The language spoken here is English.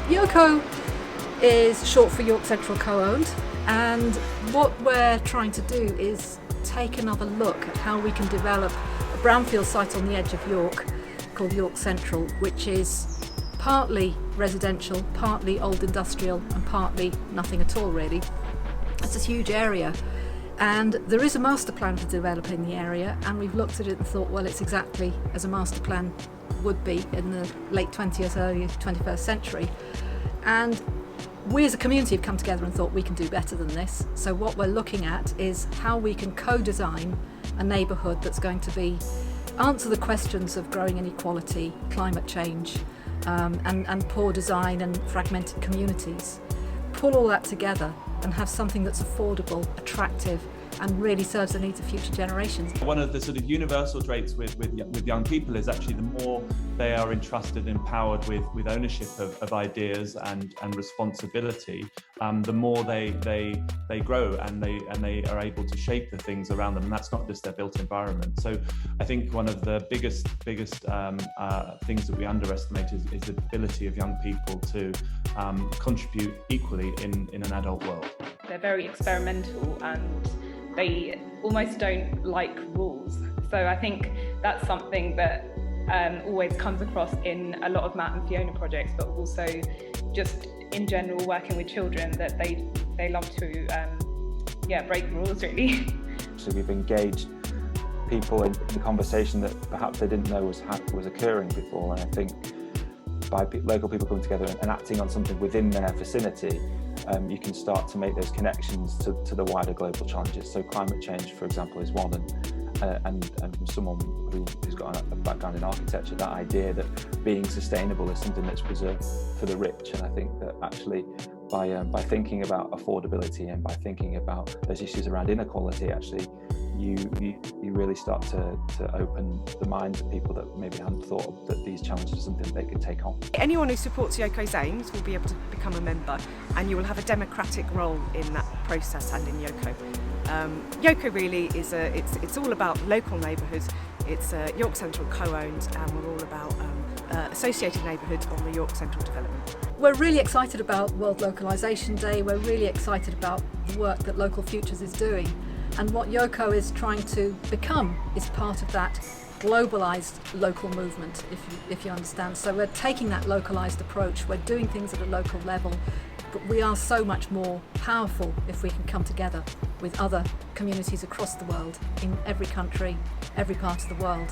YoCo is short for York Central Co-owned, and what we're trying to do is take another look at how we can develop a brownfield site on the edge of York called York Central, which is partly residential, partly old industrial and partly nothing at all really. It's a huge area, and there is a master plan for developing the area, and we've looked at it and thought, well, it's exactly as a master plan would be in the late 20th, early 21st century. And we as a community have come together and thought we can do better than this. So what we're looking at is how we can co-design a neighbourhood that's going to answer the questions of growing inequality, climate change, and poor design and fragmented communities. Pull all that together and have something that's affordable, attractive, and really serves the needs of future generations. One of the sort of universal traits with young people is actually the more they are entrusted and empowered with ownership of ideas and responsibility, the more they grow and they are able to shape the things around them, and that's not just their built environment. So I think one of the biggest things that we underestimate is the ability of young people to contribute equally in an adult world. They're very experimental and they almost don't like rules. So I think that's something that always comes across in a lot of Matt and Fiona projects, but also just in general working with children, that they love to break rules really. So we've engaged people in the conversation that perhaps they didn't know was occurring before, and I think by local people coming together and acting on something within their vicinity, you can start to make those connections to the wider global challenges. So climate change, for example, is one, and from someone who's got a background in architecture, that idea that being sustainable is something that's preserved for the rich. And I think that actually by thinking about affordability and by thinking about those issues around inequality, actually you really start to open the minds of people that maybe hadn't thought that these challenges are something they could take on. Anyone who supports YoCo's aims will be able to become a member, and you will have a democratic role in that process and in YoCo. YoCo really is it's all about local neighbourhoods. It's York Central co-owned, and we're all about associated neighbourhoods on the York Central development. We're really excited about World Localisation Day. We're really excited about the work that Local Futures is doing. And what YoCo is trying to become is part of that globalised local movement, if you understand. So we're taking that localised approach, we're doing things at a local level, but we are so much more powerful if we can come together with other communities across the world, in every country, every part of the world.